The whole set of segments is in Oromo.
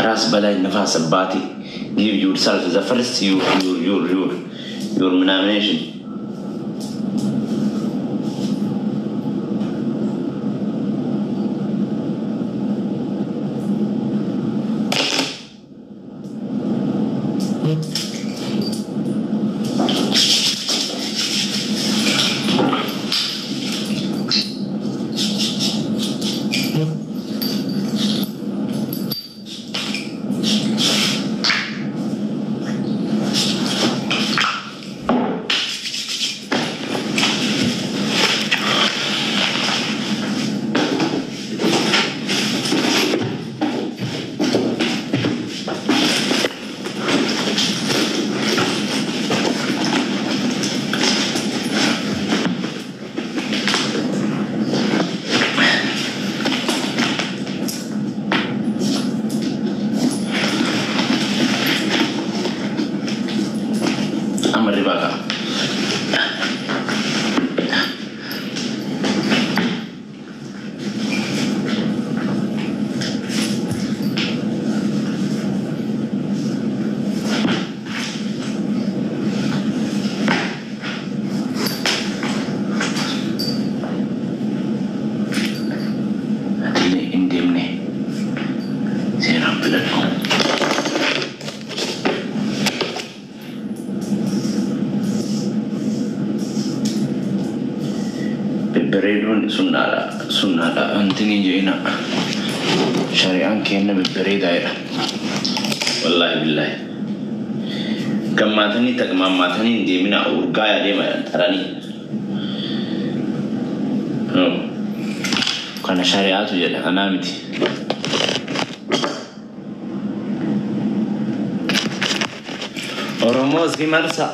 خلاص بلاي النفس الباتي give yourself the first your nomination بريدون سنالا أنتني جينا شريعان كينا بالبريد عيرا والله بالله كم ماتني تكمام ماتني دي منا أورقايا دي ما تراني كان شريعات جدا أنا متي ورموز في مرسى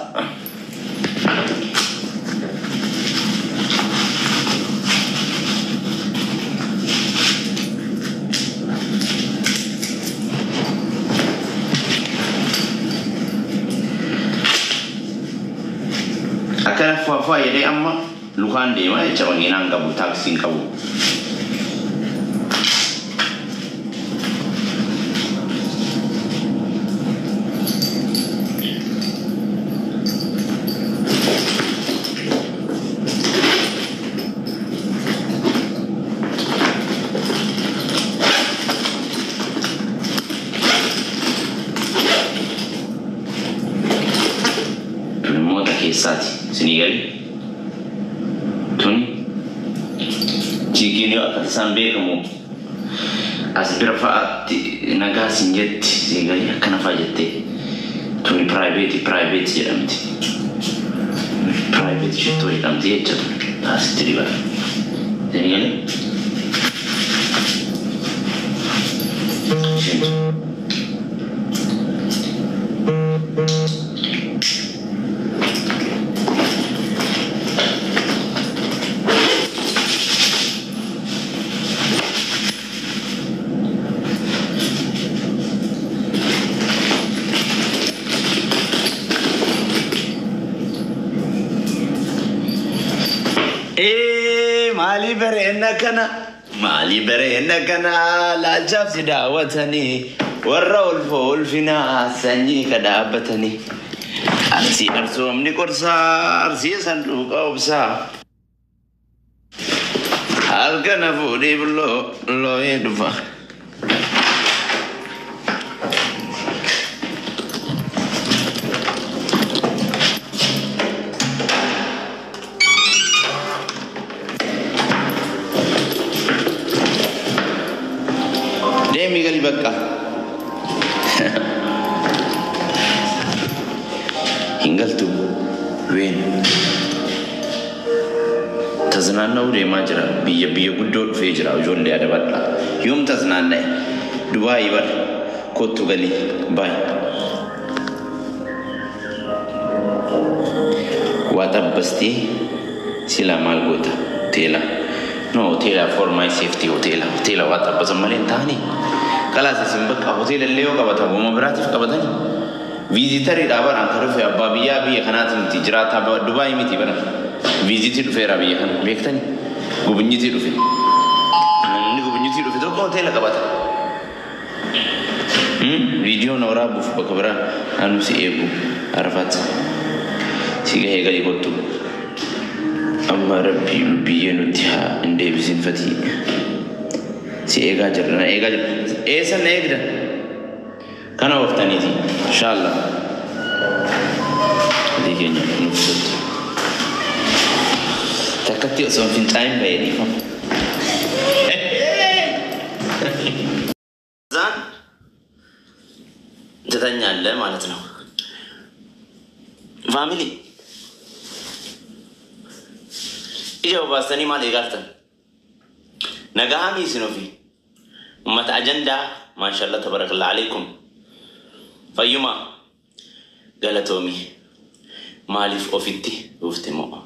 أكان فوا يدي أما لوكان دي ما يجوا عن كابو تاكسين كابو Senegali, Tuni, Chigini Sambe kamu asbirfa naga sinjet Senegali kana fajete Tuni private jamti private shito jamti echat astriba Senegali مالي برينا كنا لا جاب دعوتني والرول فول فينا سني كدابتني أرسو مني كورسا أرسي صندوق أوبسا هالكنا فودي بلو لو يدفع Miguel Ibaka hingal tu wen tazanana ure majra biya guddo fejra jonde ada batla yum tazanana Dubai bar kotu gali bay wata basti sila malgota tela no tela for my safety hotel wata bazamarin tani خلاص اسمك هوتيل اللي هو قبضها ومبرات في قبضها فيزيتر يدابر عن طرف أبابية بيه خنات تجارات أبا دبي ميتي بنا فيزيتر في ربيع خن بيكتني قبنيتي رفي نقول قبنيتي رفي تو هوتيل قبضها فيديو نورابو في بكبرة أنو سيئبو عرفت سيجاه قال يقطو أما ربي بينوتها عندي بزين فتي سيئة جرنا إيجا جر سن إيجدا كان وقتني دي إن شاء الله ديكيني نفسد تكتي أصلا في تايم بيني زان تتنيا الله مالتنا فاميلي إجابة باستني ما لقارتن نجاهمي سنوفي أمة أجندة ما شاء الله تبارك الله عليكم فيما قالتومي مالف أوفتي وفتمو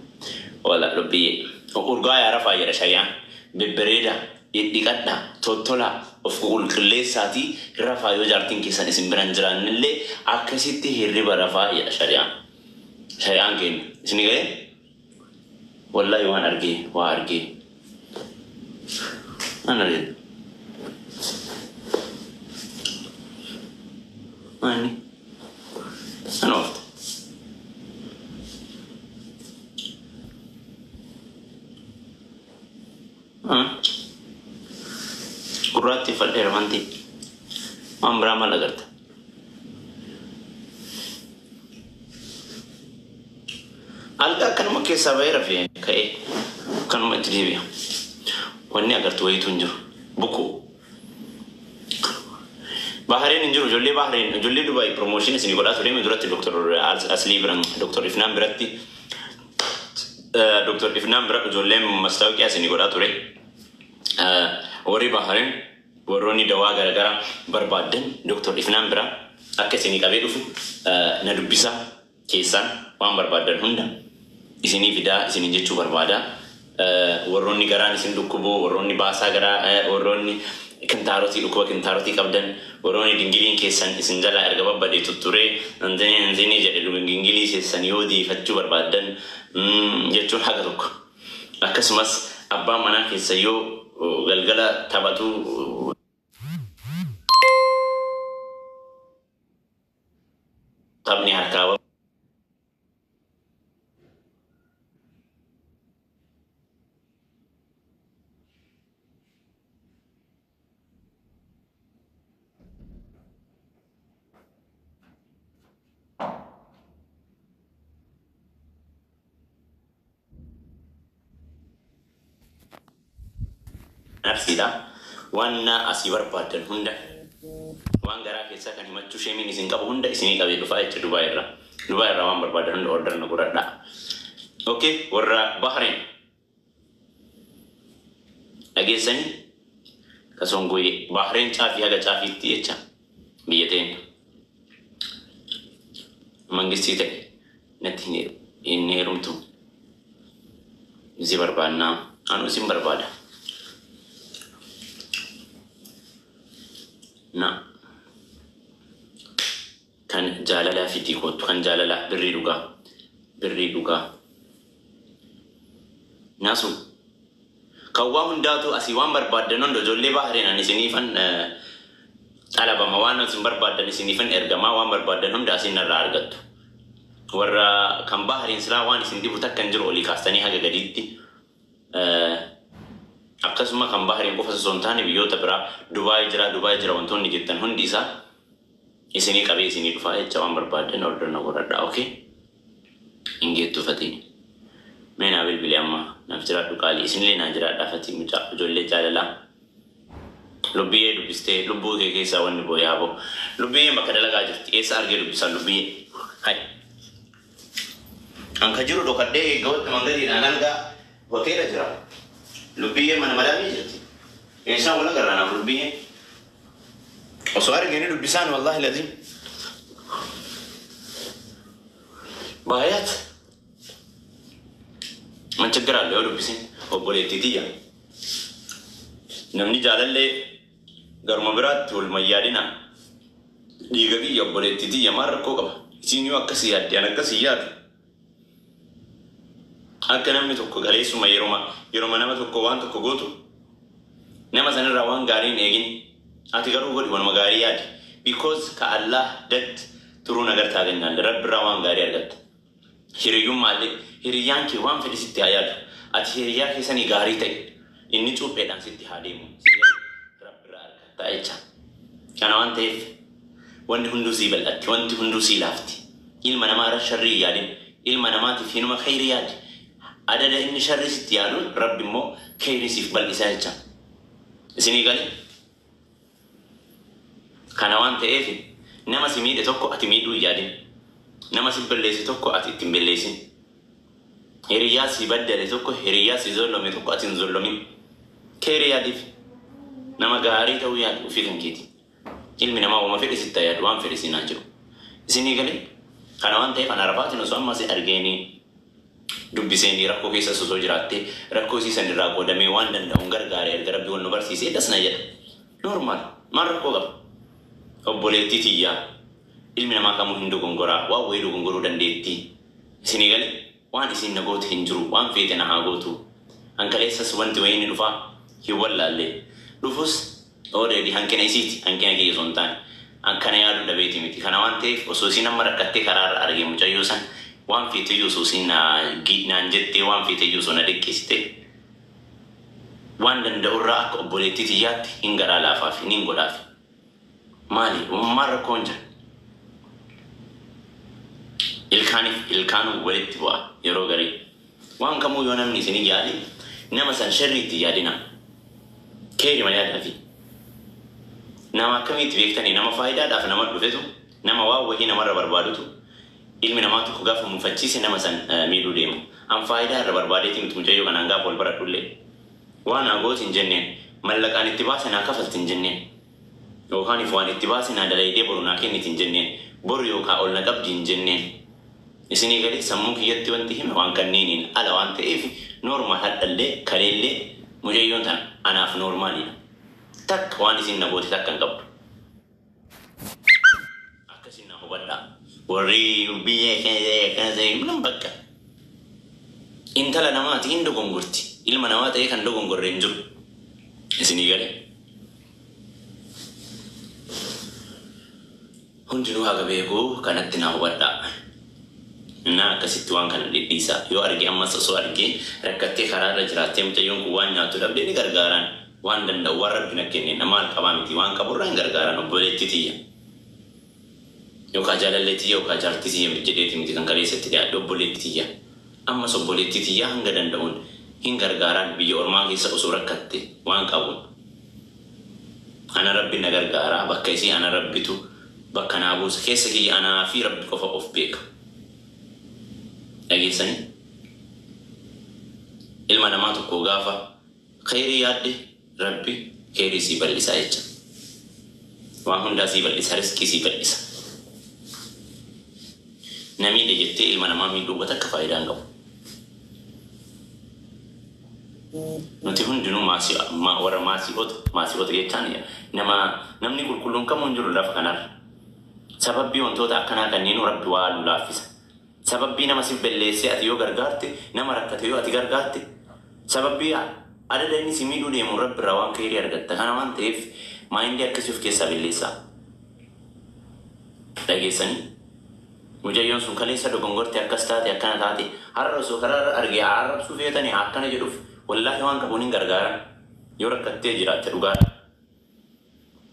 ولا ربي أورجاي رفع يرشيا ببريدة يدقنا توتلا أفقول كل ساتي رفع يجارتين كيسان اسم برانجران اللي أكسيتي هرب رفع يرشيا شيئا كين سنيجي والله يوان أرجي وأرجي أنا ريد أني أنا وقت قراتي فلدي روانتي أمبرا ما لقرت ألقى كان مكي سبير فيه كأي كان ما تجيبه واني أقرت ويتونجو بكو بحرين إنجو جولي بحرين جولي دبي بروموشن سني قلت أتوري من درت دكتور أصلي بران دكتور إفنان براتي دكتور إفنان برا جولي مستوى كيا سني قلت أتوري وري بحرين وروني دوا غرغرا بربادن دكتور إفنان برا أكسني كابي دفو ندبسا كيسان وان بربادن هندا إسني فيدا إسني جتشو بربادا وروني غران إسن دكوبو وروني باسا غرا وروني كنتاروتي لكوا كنتاروتي كابدن وروني دينجلين كيسان إسن جلا أرغبا بدي تطوري نزيني جدلو دينجلي سيسان يودي فتشو بربادن جتشو حاجة دوك أكسمس أبا منا كيسيو غلغلا تابتو تابني حركاوة نفسيدا وانا أسيبر بادن هندا وان غرا كيسا كان همتشو شيمين إسين كابو هندا إسيني كابي دفاع دبي را وان بربادن هندا أوردر نقول دا أوكي ورا بحرين أجلسني كسونغوي بحرين شافي هذا شافي تيجا بيتين مانجستيته نتيني إني رمتو زبر بادنا أنا سيم بربادا نا كان جاللا في ديكوت كان جاللا بري دوغا ناسو كوا هنداتو أسيوان بربادنون دجولي بحرين أني سنيفن طلبا موانو سن بربادن سنيفن إرجما وان بربادنهم داسين الرارجت ورا كم بحرين سلاوان سندي بوتا كنجر أولي كاستني حاجة جديدة أقسم كم بحرين كوفا سونتاني بيوتا برا دبي جرا وانتون نجتن هنديسا إسني كبي إسني دفاع جوان بربادن أوردر نقول دا أوكي إنجيت تفتين من أبل بلياما نفجرات دكالي إسني ناجرات دفتي مجا جولي جاللا لبيه دبستي لبوه كيسا وان بويابو لبيه مكدلا غاجرت إيس أرجع لبسا لبيه هاي أنك جرو دوكادي غوت مانغري أنالغا هوتيل جرا لبيه من مدامي جرتي إنسان ولا كرانا لبيه وسؤال جاني لبسان والله لازم بايات من تقرأ له لبسين وبولي تيجي نمني جالله غرمبرات والميادنا ديجاكي يبولي تيجي مار كوكا سينيو أكسيات أنا كسيات أكنا متوكو غاليسو ما يروما نما توكو وان توكو غوتو نما سنة روان غارين إيجين أتي كارو غادي وان مغاريات because ka Allah det turu nagar taagannal rabb rawan gari argat hiriyum malle hiriyan ki wan fedi sitti ayadu ati hiriya ki sani gari tay inni chupedan sitti hadimu rabb ra argat taicha kana wante wandi hundu sibal at wanti hundu silafti ilma namara sharri yadin ilma namati finuma khairi yadi adada inni sharri sitti yadu rabbi mo khairi sif bal isaicha isini gali kana wante efi nama simide tokko ati midu yadin nama sibellesi tokko ati timbellesi hiriya si baddale tokko hiriya si zollomi tokko ati zollomi khairi yadi nama gari taw yadu ufikan kiti ilmi nama wama fedi sitta yadu wan fedi sinajiru isini gali kana wante kana rafati no so amma si argeni dubbi seeni rakko keessa soso jiratte rakko si sanirra godame wan danda'un gargaare erga rabbi wonno barsiise dasna jedha normal marko gab obboleetti tiyya ilmi namaa kamuu hin dogongora waa wayii dogongoruu dandeetti isinii galee waan isin na gootu hin jiru waan feete na haa gootu hankaleessas wanti wayii ni dhufaa hin wallaallee dhufus already hankina isiiti hankina kiyya osoo hin taane hankana yaaduu dhabeeti miti kana waan ta'eef osoo isin amma rakkattee karaarra argee mucayyoo san waan feete iyyuu osoo isin naan jettee waan feete iyyuu osoo na deqqeessite waan danda'urraa akka obboleetti tiyyaatti hin garaa laafaaf hin godhaaf mali umar konja ilkanu walitti bu'a yeroo garii waan kamuu yoo namni isin yaadi nama san sharriitti yaadina keeri malee adaafi nama akkamitti beektanii nama faayidaadhaaf nama dhufetu nama waa wahii namarra barbaadutu ilmi namaa tokko gaafa mufachiise nama san miidhuu deema an faayidaa irra barbaadeeti miti mucayyoo kanaan gaafa wal baradhullee waan agooti hin jenneen mallaqaan itti baase naa kafalti hin jenneen yookaan ifwaan itti baase naa dalaydee boru naa kenniti hin jenneen boru yookaan ol na qabdi hin jenneen isinii galee sammuu kiyyatti wanti hime waan kanneeniin ala waan ta'eef normaal hadhallee kaleellee mujayyoon tan anaaf normaalidha takka waan isin na goote takka hin qabdu akkasin na hubadhaa warri biyya kana ta'e minan bakka intala namaati hin dogongorti ilma namaa ta'e kan dogongorre hin jiru isinii galee hundinuu haga beekuu kanatti na hubadhaa na akkasitti waan kana dhidhiisa yoo arge ammas osoo arge rakkattee karaarra jiraattee mucayyoon kun waan nyaatu dhabdee ni gargaaraan waan danda'u waan rabbi na kenne namaan qabaa miti waan qaburraa hin gargaaraan obboleetti tiyya yookaan jaalallee tiyya yookaan jaartii tiyya jedheeti miti kan kaleessatti dhiyaadhe obboleetti tiyya ammas obboleetti tiyya hanga danda'uun hin gargaaraan biyya ormaa keessa osoo rakkatte waan qabuun ana rabbi na gargaaraa bakka isii ana rabbitu bakka naa buusa keessa kiyya anaa fi rabbi qofa of beeka dhageessanii ilma namaa tokko gaafa khayrii yaadde rabbi khayrii sii bal'isaa jecha waan hundaa sii bal'isa riskii sii bal'isa namiidha jettee ilma namaa miidhuu takka faayidaan qabu nuti hundinuu warra maasi'oota jechaan namni qulqulluun kamuu hin jiru lafa kanarra sababbii wantoota akkanaa kanneen rabbi waa nu laaffisa sababbii nama si belleessee ati yoo gargaarte nama rakkate yoo ati gargaarte sababbii adada inni si miidhuu deemu rabbi irraa waan khayrii argatta kana waan ta'eef maayindii akkasii of keessaa belleessaa dhageessanii mujayyoon sun kaleessa dogongorte akkas taate akkana taate har'a osoo karaarra argee arrabsuu feetanii akkana jedhuuf wallaahi waan qabuun hin gargaaran yoo rakkattee jiraatte dhugaadha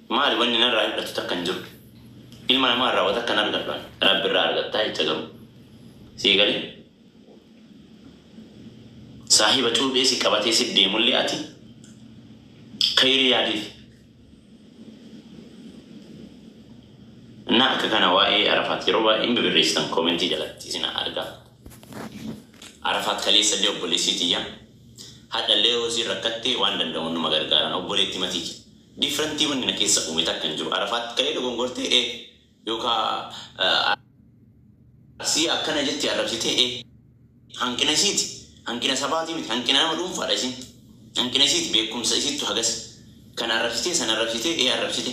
maali wanni narraa hidhatu takka hin jiru ilma namaa irraa wata akkan argadhan rabbi irraa argattaa jecha garuu سيغالي صاحب توبي سي قباتي سي ديمولي اتي خيري يادي ناك كان واي عرفات يروى ام بريستان كومنتي جلاتي سينا ارغا عرفات خليسه دي بوليسيتيا هذا ليو زي ركتي واندن دون مغرغاران او بوليتي ماتي ديفرنتي من نكيس اوميتا كنجو عرفات كاي دغونغورتي يوكا si akkana jetti arabsite hankina siiti hankina sabaati miti hankina nama dhuunfaadha isin hankina siiti beekumsa isittu hagas kan arabsite san arabsite arabsite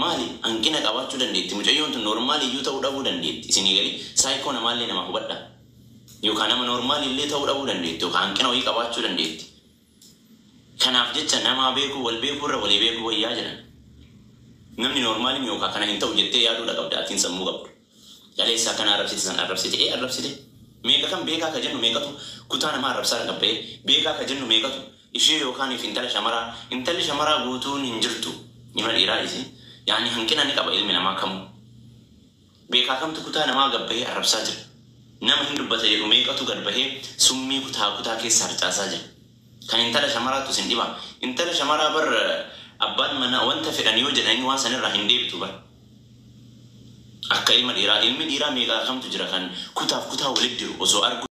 maali hankina qabaachuu dandeetti mucayyoon tun normaali iyyuu ta'uu dhabuu dandeetti isinii gali saayikoo namaallee nama hubadha yookaan nama normaali illee ta'uu dhabuu dandeetti yookaan hankina wayii qabaachuu dandeetti kanaaf jecha namaa beekuu wal beekuu irra walii beekuu wayyaa jedhan namni normaali mi yookaan kana hin ta'u jettee yaaduudha qabda atiin sammuu qabdu. Jaleessaa kana arrabsite san arrabsite meeqa kan beekaa ka jennu meeqatu kutaa nama arrabsaa qabbee beekaa ka jennu meeqatu ishee yookaan intalli shamaraa guutuun hin jirtu nima dhiiraa isi yaani hanqina ni qaba ilmi namaa kamuu beekaa kamtu kutaa namaa gabbee arrabsaa jira nama hin dubbata jedhu meeqatu gad bahee summii kutaa keessa harcaasaa jira kan intala shamaraatu sin dhiba intala shamaraa bar abbaan mana wanta fedhan yoo jedhanii waan sanirraa hin deebitu bar akka ilmi dhiiraa meeqaa kamtu jira kan kutaa walitti jiru osoo argu